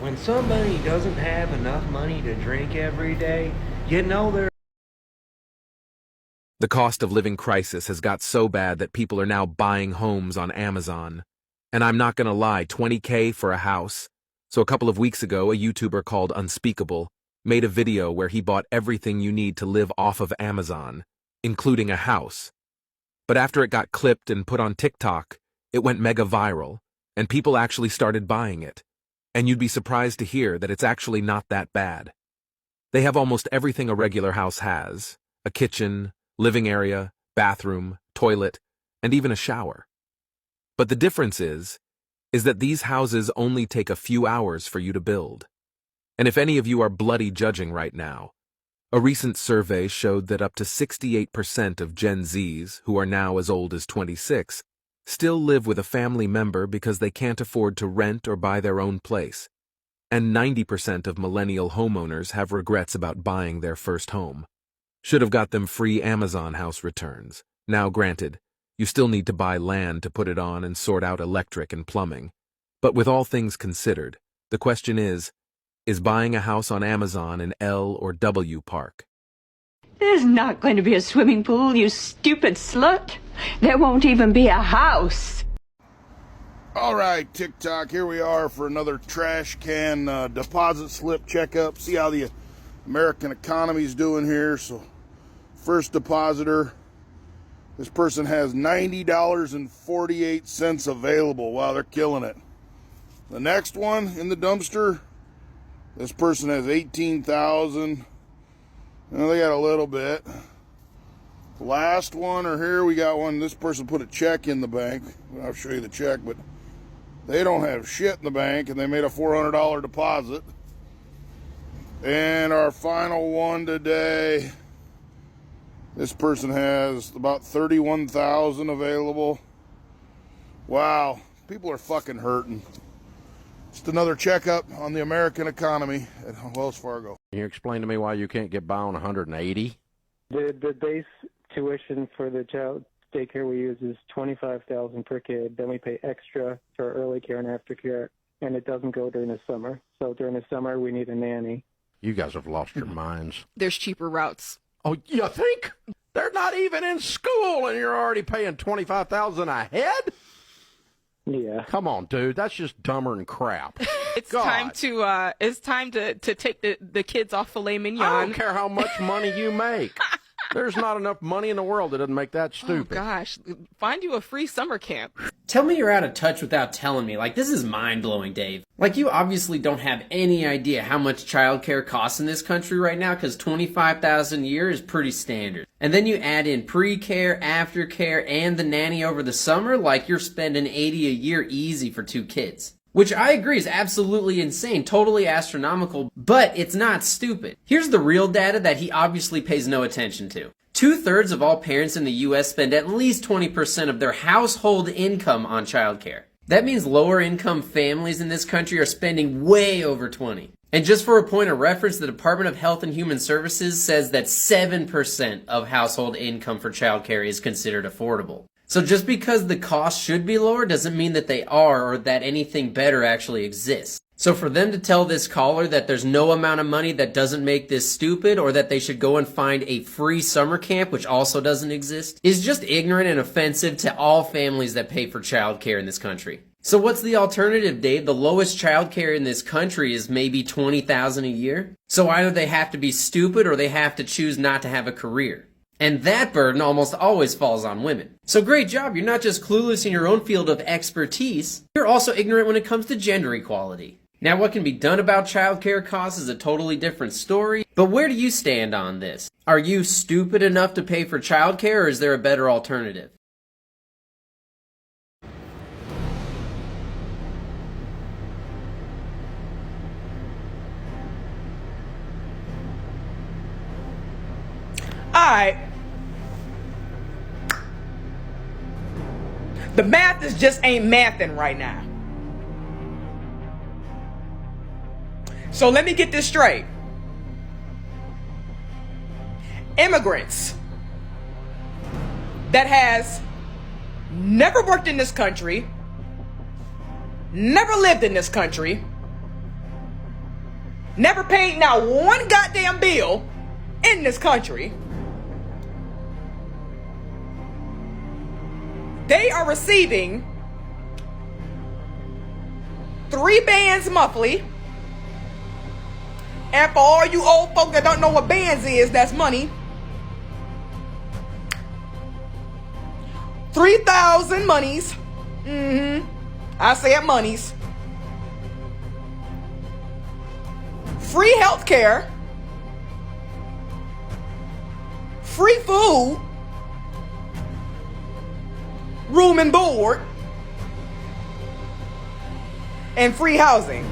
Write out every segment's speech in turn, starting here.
When somebody doesn't have enough money to drink every day, you know they're... The cost of living crisis has got so bad that people are now buying homes on Amazon. And I'm not gonna lie, $20K for a house. So a couple of weeks ago, a YouTuber called Unspeakable made a video where he bought everything you need to live off of Amazon, including a house. But after it got clipped and put on TikTok, it went mega viral, and people actually started buying it. And you'd be surprised to hear that it's actually not that bad. They have almost everything a regular house has: a kitchen, living area, bathroom, toilet, and even a shower. But the difference is that these houses only take a few hours for you to build. And if any of you are bloody judging right now, a recent survey showed that up to 68% of Gen Zs, who are now as old as 26, still live with a family member because they can't afford to rent or buy their own place. And 90% of millennial homeowners have regrets about buying their first home. Should have got them free Amazon house returns. Now, granted, you still need to buy land to put it on and sort out electric and plumbing. But with all things considered, the question is buying a house on Amazon an L or W park? There's not going to be a swimming pool, you stupid slut. There won't even be a house. All right, TikTok, here we are for another trash can deposit slip checkup. See how the American economy's doing here. So, first depositor, this person has $90.48 available. Wow, they're killing it. The next one in the dumpster, this person has $18,000. They got a little bit. The last one, or here we got one. This person put a check in the bank. I'll show you the check, but they don't have shit in the bank, and they made a $400 deposit. And our final one today, this person has about $31,000 available. Wow, people are fucking hurting. Just another checkup on the American economy at Wells Fargo. Can you explain to me why you can't get by on 180? The base tuition for the child daycare we use is $25,000 per kid. Then we pay extra for early care and aftercare, and it doesn't go during the summer. So during the summer, we need a nanny. You guys have lost your minds. There's cheaper routes. Oh, you think? They're not even in school, and you're already paying $25,000 a head? Yeah. Come on, dude. That's just dumber than crap. It's God. time to take the kids off filet mignon. I don't care how much money you make. There's not enough money in the world that doesn't make that stupid. Oh, gosh. Find you a free summer camp. Tell me you're out of touch without telling me. Like, this is mind-blowing, Dave. Like, you obviously don't have any idea how much childcare costs in this country right now, because $25,000 a year is pretty standard. And then you add in pre-care, aftercare, and the nanny over the summer, like you're spending $80 a year easy for 2 kids. Which I agree is absolutely insane, totally astronomical, but it's not stupid. Here's the real data that he obviously pays no attention to. 2/3 of all parents in the US spend at least 20% of their household income on childcare. That means lower income families in this country are spending way over 20. And just for a point of reference, the Department of Health and Human Services says that 7% of household income for childcare is considered affordable. So just because the cost should be lower doesn't mean that they are or that anything better actually exists. So for them to tell this caller that there's no amount of money that doesn't make this stupid, or that they should go and find a free summer camp, which also doesn't exist, is just ignorant and offensive to all families that pay for childcare in this country. So what's the alternative, Dave? The lowest childcare in this country is maybe $20,000 a year. So either they have to be stupid or they have to choose not to have a career. And that burden almost always falls on women. So great job, you're not just clueless in your own field of expertise, you're also ignorant when it comes to gender equality. Now, what can be done about childcare costs is a totally different story, but where do you stand on this? Are you stupid enough to pay for childcare, or is there a better alternative? Alright. The math is just ain't mathin' right now. So let me get this straight. Immigrants that has never worked in this country, never lived in this country, never paid not one goddamn bill in this country, they are receiving 3 bands monthly. And for all you old folk that don't know what bands is, that's money. 3,000 monies. I said monies. Free health care. Free food. Room and board. And free housing.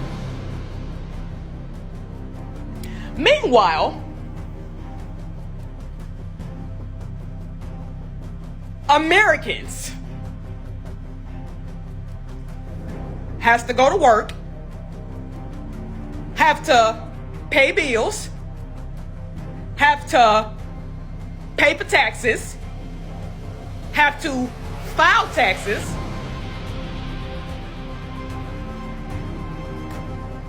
Meanwhile, Americans has to go to work, have to pay bills, have to pay for taxes, have to file taxes,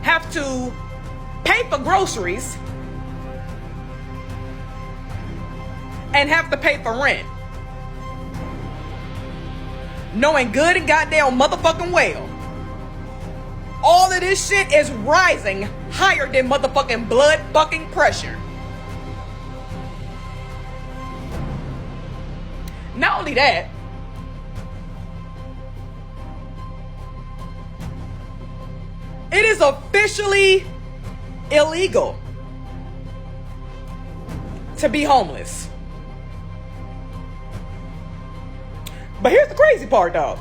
have to pay for groceries, and have to pay for rent. Knowing good and goddamn motherfucking well, all of this shit is rising higher than motherfucking blood fucking pressure. Not only that, it is officially illegal to be homeless. But here's the crazy part, dog.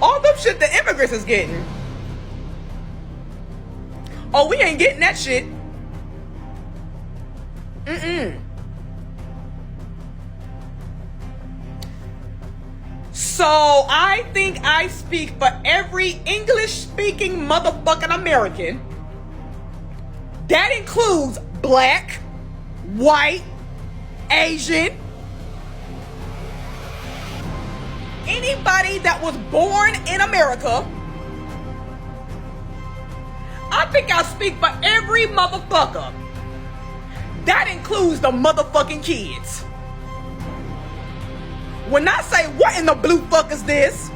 All them shit the immigrants is getting. Oh, we ain't getting that shit. So I think I speak for every English-speaking motherfucking American. That includes black, white, Asian, anybody that was born in America. I think I speak for every motherfucker. That includes the motherfucking kids. When I say, what in the blue fuck is this?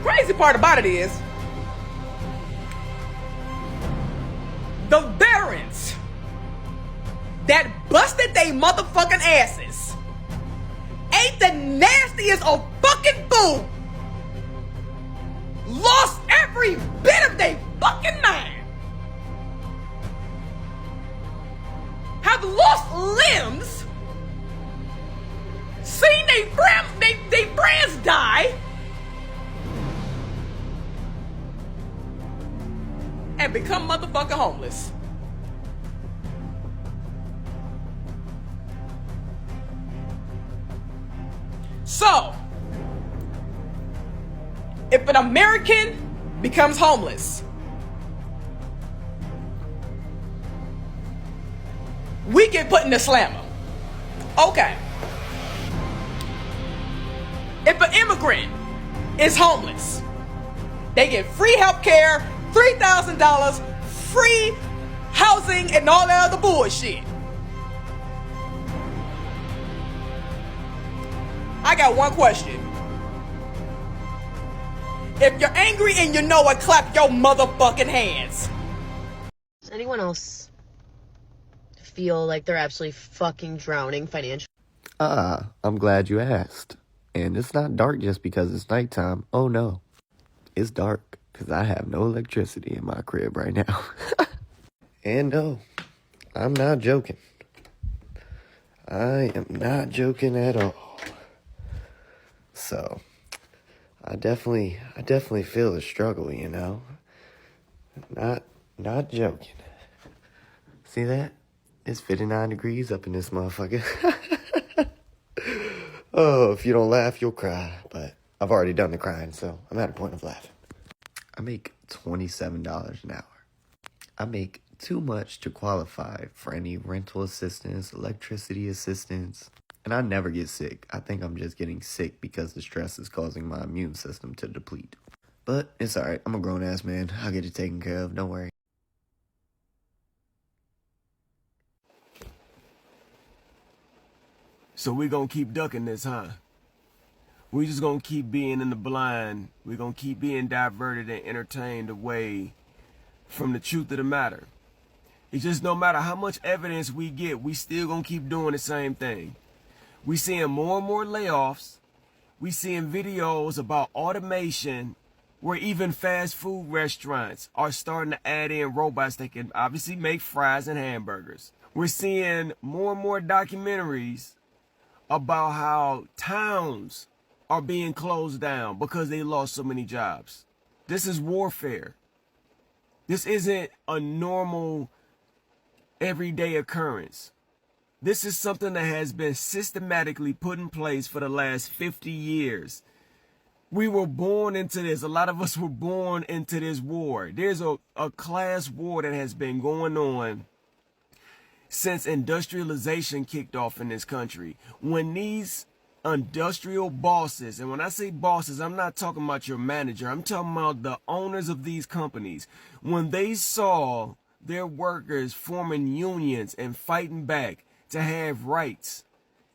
Crazy part about it is, the veterans that busted they motherfucking asses, ate the nastiest of fucking food, lost every bit of their fucking mind, have lost limbs, seen they friends die, and become motherfucking homeless. So, if an American becomes homeless, we get put in the slammer. Okay. If an immigrant is homeless, they get free health care, $3,000, free housing, and all that other bullshit. I got one question. If you're angry and you know it, clap your motherfucking hands. Does anyone else feel like they're absolutely fucking drowning financially? I'm glad you asked. And it's not dark just because it's nighttime. Oh no. It's dark because I have no electricity in my crib right now. And no, I'm not joking. I am not joking at all. So, I definitely feel the struggle, you know. Not joking. See that? It's 59 degrees up in this motherfucker. Oh, if you don't laugh, you'll cry. But I've already done the crying, so I'm at a point of laughing. I make $27 an hour. I make too much to qualify for any rental assistance, electricity assistance. And I never get sick. I think I'm just getting sick because the stress is causing my immune system to deplete. But it's alright. I'm a grown-ass man. I'll get it taken care of. Don't worry. So we gonna keep ducking this, huh? We just gonna keep being in the blind. We gonna keep being diverted and entertained away from the truth of the matter. It's just no matter how much evidence we get, we still gonna keep doing the same thing. We seeing more and more layoffs. We seeing videos about automation where even fast food restaurants are starting to add in robots that can obviously make fries and hamburgers. We're seeing more and more documentaries about how towns are being closed down because they lost so many jobs. This is warfare. This isn't a normal everyday occurrence. This is something that has been systematically put in place for the last 50 years. We were born into this. A lot of us were born into this war. There's a class war that has been going on since industrialization kicked off in this country. When these industrial bosses, and when I say bosses, I'm not talking about your manager, I'm talking about the owners of these companies. When they saw their workers forming unions and fighting back to have rights,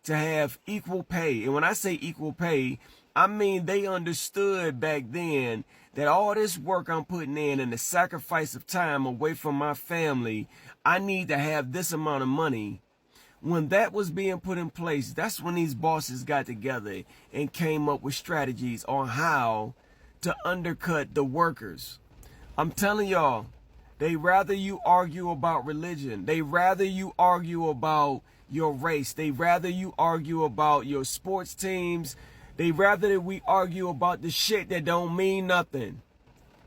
to have equal pay. And when I say equal pay, I mean they understood back then that all this work I'm putting in and the sacrifice of time away from my family, I need to have this amount of money. When that was being put in place, that's when these bosses got together and came up with strategies on how to undercut the workers. I'm telling y'all, they rather you argue about religion. They rather you argue about your race. They rather you argue about your sports teams. They rather that we argue about the shit that don't mean nothing.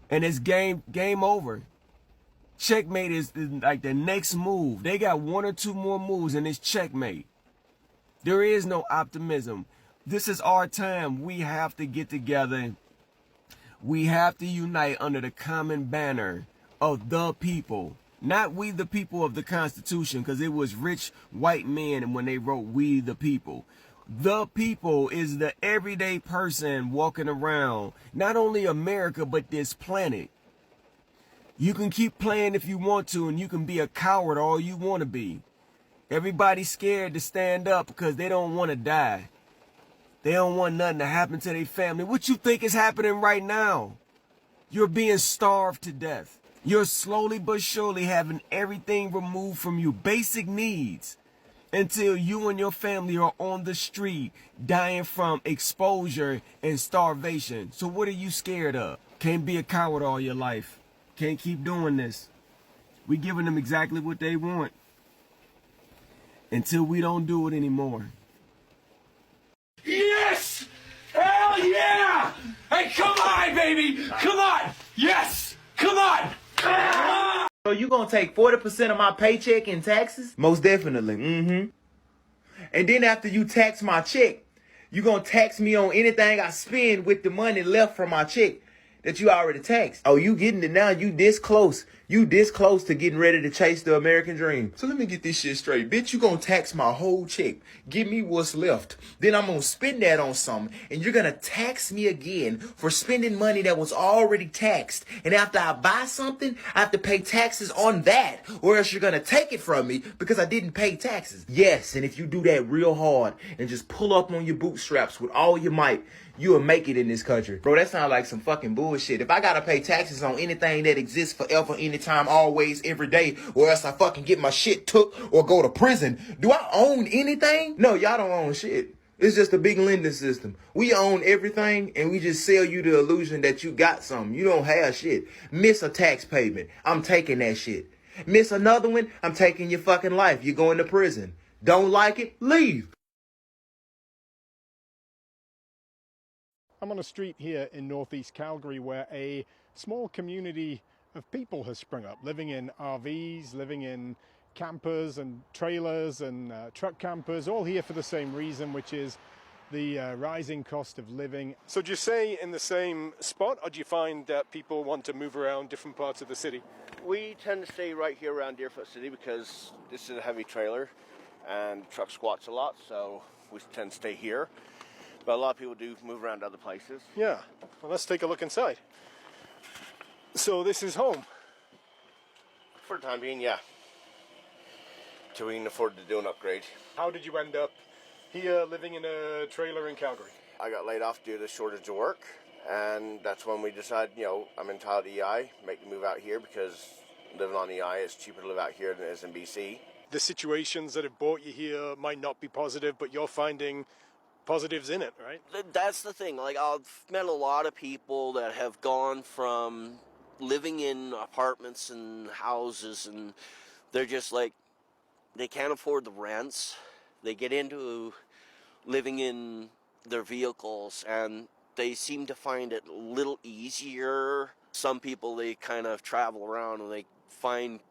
And it's game over. Checkmate is like the next move. They got one or two more moves and it's checkmate. There is no optimism. This is our time. We have to get together. We have to unite under the common banner of the people. Not we the people of the Constitution, because it was rich white men when they wrote we the people. The people is the everyday person walking around, not only America, but this planet. You can keep playing if you want to, and you can be a coward all you want to be. Everybody's scared to stand up because they don't want to die. They don't want nothing to happen to their family. What you think is happening right now? You're being starved to death. You're slowly but surely having everything removed from you, basic needs, until you and your family are on the street dying from exposure and starvation. So what are you scared of? Can't be a coward all your life. Can't keep doing this. We giving them exactly what they want until we don't do it anymore. Yes! Hell yeah! Hey, come on, baby! Come on! Yes! Come on! So you gonna take 40% of my paycheck in taxes? Most definitely. And then after you tax my check, you gonna tax me on anything I spend with the money left from my check that you already taxed. Oh, you getting it now? You this close. You this close to getting ready to chase the American dream. So let me get this shit straight. Bitch, you gonna tax my whole check. Give me what's left. Then I'm gonna spend that on something. And you're gonna tax me again for spending money that was already taxed. And after I buy something, I have to pay taxes on that. Or else you're gonna take it from me because I didn't pay taxes. Yes, and if you do that real hard and just pull up on your bootstraps with all your might, you will make it in this country. Bro, that sounds like some fucking bullshit. If I gotta pay taxes on anything that exists forever, anytime, always, every day, or else I fucking get my shit took or go to prison, do I own anything? No, y'all don't own shit. It's just a big lending system. We own everything and we just sell you the illusion that you got something. You don't have shit. Miss a tax payment, I'm taking that shit. Miss another one, I'm taking your fucking life. You're going to prison. Don't like it? Leave. I'm on a street here in northeast Calgary where a small community of people has sprung up, living in RVs, living in campers and trailers and truck campers, all here for the same reason, which is the rising cost of living. So do you stay in the same spot, or do you find that people want to move around different parts of the city? We tend to stay right here around Deerfoot City because this is a heavy trailer and truck squats a lot, so we tend to stay here. But a lot of people do move around to other places. Yeah. Well, let's take a look inside. So this is home. For the time being, yeah. Till we can afford to do an upgrade. How did you end up here living in a trailer in Calgary? I got laid off due to shortage of work, and that's when we decided, you know, I'm entitled to EI, make the move out here because living on EI is cheaper to live out here than it is in BC. The situations that have brought you here might not be positive, but you're finding positives in it, right? That's the thing. Like, I've met a lot of people that have gone from living in apartments and houses, and they're just like, they can't afford the rents. They get into living in their vehicles, and they seem to find it a little easier. Some people, they kind of travel around and they find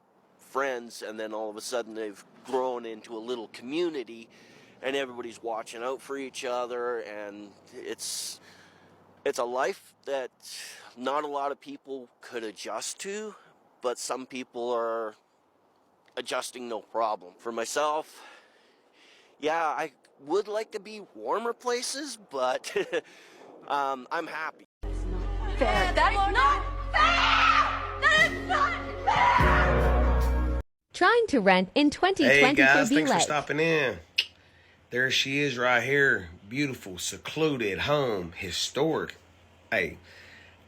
friends, and then all of a sudden they've grown into a little community, and everybody's watching out for each other, and it's a life that not a lot of people could adjust to, but some people are adjusting no problem. For myself, yeah, I would like to be warmer places, but I'm happy. Fair. That is not fair! That is not fair! Trying to rent in 2020 Hey guys, could be thanks for like. stopping in. There she is right here. Beautiful, secluded home, historic. Hey,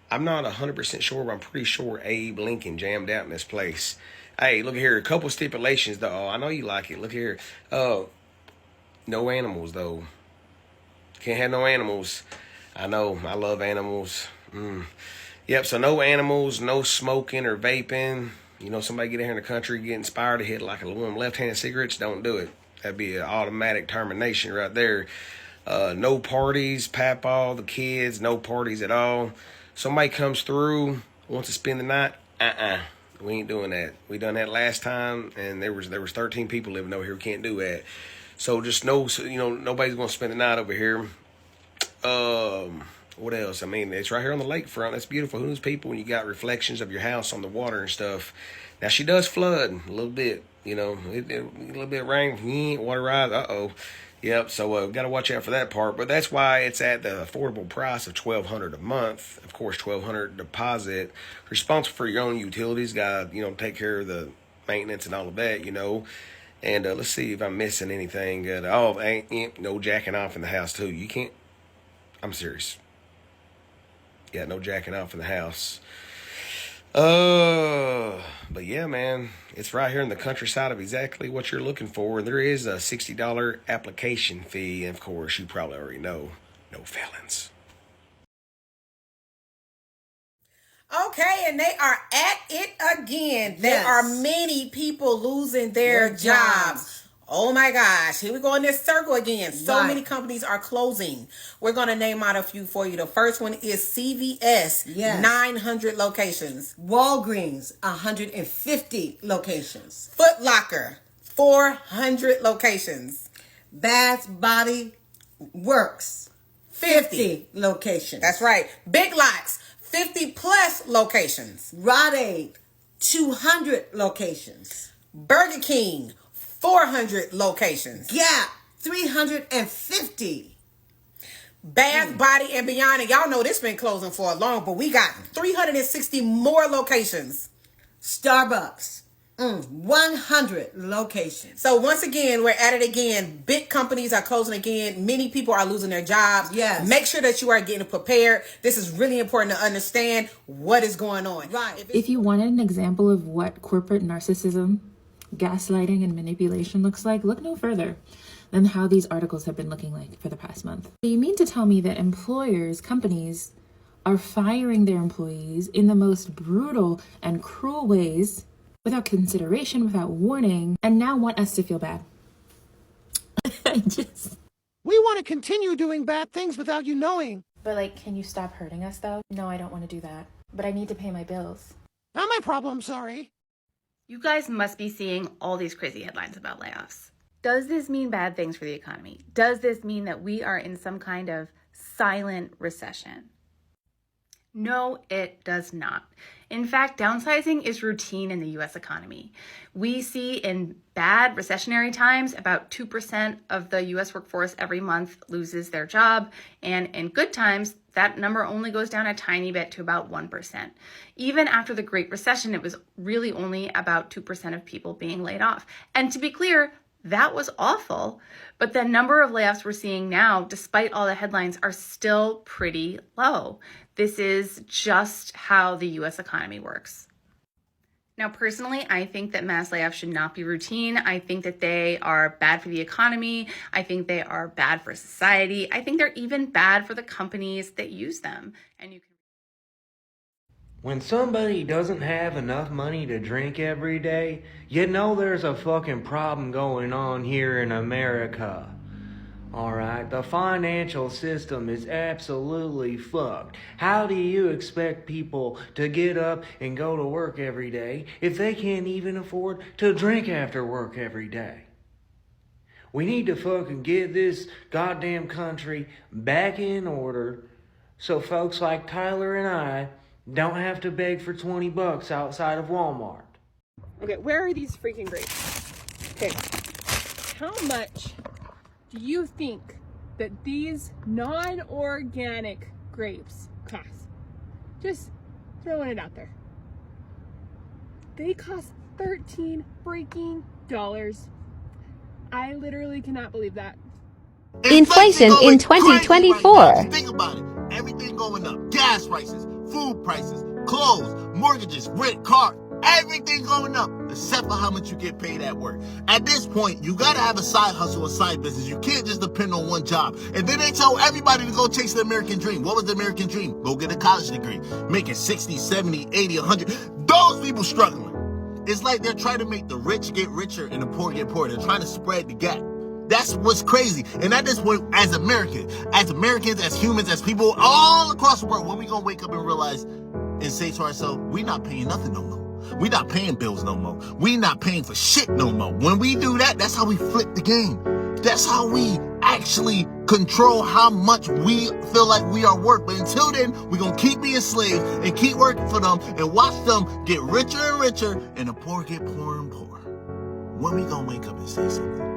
I'm not 100% sure, but I'm pretty sure Abe Lincoln jammed out in this place. Hey, look here, a couple stipulations though. Oh, I know you like it. Look here. No animals though. Can't have no animals. I know, I love animals. Yep, so no animals, no smoking or vaping. You know, somebody get here in the country, get inspired to hit like one of them left-handed cigarettes, don't do it. That'd be an automatic termination right there. No parties, papa, the kids, no parties at all. Somebody comes through, wants to spend the night, we ain't doing that. We done that last time, and there was 13 people living over here. We can't do that. So just know, you know, nobody's gonna spend the night over here. What else? I mean, it's right here on the lakefront. That's beautiful. Who knows people when you got reflections of your house on the water and stuff. Now she does flood a little bit, you know, a little bit of rain, water rise. Yep. So got to watch out for that part. But that's why it's at the affordable price of $1,200 a month. Of course, $1,200 deposit. Responsible for your own utilities. Got to, you know, take care of the maintenance and all of that, you know. And let's see if I'm missing anything. No jacking off in the house too. You can't. I'm serious. Yeah, no jacking off in the house. But yeah, man, it's right here in the countryside of exactly what you're looking for. And there is a $60 application fee. And of course, you probably already know, no felons. Okay, and they are at it again. There are many people losing their jobs. Oh my gosh, here we go in this circle again. So many companies are closing. We're going to name out a few for you. The first one is CVS, 900 locations. Walgreens, 150 locations. Foot Locker, 400 locations. Bath Body Works, 50 locations. That's right. Big Lots, 50 plus locations. Rite Aid, 200 locations. Burger King, 400 locations. Gap, 350. Bath, Body, and Beyond. And y'all know this been closing for a long, but we got 360 more locations. Starbucks, 100 locations. So once again, we're at it again. Big companies are closing again. Many people are losing their jobs. Yes. Make sure that you are getting prepared. This is really important to understand what is going on. Right. If you wanted an example of what corporate narcissism, gaslighting, and manipulation looks like, look no further than how these articles have been looking like for the past month. You mean to tell me that employers, companies, are firing their employees in the most brutal and cruel ways, without consideration, without warning, and now want us to feel bad? We want to continue doing bad things without you knowing. But can you stop hurting us though? No, I don't want to do that. But I need to pay my bills. Not my problem, sorry. You guys must be seeing all these crazy headlines about layoffs. Does this mean bad things for the economy? Does this mean that we are in some kind of silent recession? No, it does not. In fact, downsizing is routine in the US economy. We see in bad recessionary times about 2% of the US workforce every month loses their job, and in good times, that number only goes down a tiny bit to about 1%. Even after the Great Recession, it was really only about 2% of people being laid off. And to be clear, that was awful, but the number of layoffs we're seeing now, despite all the headlines, are still pretty low. This is just how the US economy works. Now, personally, I think that mass layoffs should not be routine. I think that they are bad for the economy. I think they are bad for society. I think they're even bad for the companies that use them. And you can. When somebody doesn't have enough money to drink every day, you know there's a fucking problem going on here in America. Alright, the financial system is absolutely fucked. How do you expect people to get up and go to work every day if they can't even afford to drink after work every day? We need to fucking get this goddamn country back in order so folks like Tyler and I don't have to beg for $20 outside of Walmart. Okay, where are these freaking grapes? Okay, how much do you think that these non-organic grapes cost? Just throwing it out there. They cost $13 freaking dollars. I literally cannot believe that. Inflation in 2024. Right, think about it. Everything going up. Gas prices, food prices, clothes, mortgages, rent, car. Everything going up, except for how much you get paid at work. At this point, you gotta have a side hustle, a side business. You can't just depend on one job. And then they tell everybody to go chase the American dream. What was the American dream? Go get a college degree. Making 60, 70, 80, 100. Those people struggling. It's like they're trying to make the rich get richer and the poor get poorer. They're trying to spread the gap. That's what's crazy. And at this point, as Americans, as humans, as people all across the world, when we gonna wake up and realize and say to ourselves, we not paying nothing no more. We not paying bills no more. We not paying for shit no more. When we do that, that's how we flip the game. That's how we actually control how much we feel like we are worth. But until then, we're going to keep being slaves and keep working for them and watch them get richer and richer and the poor get poorer and poorer. When we going to wake up and say something?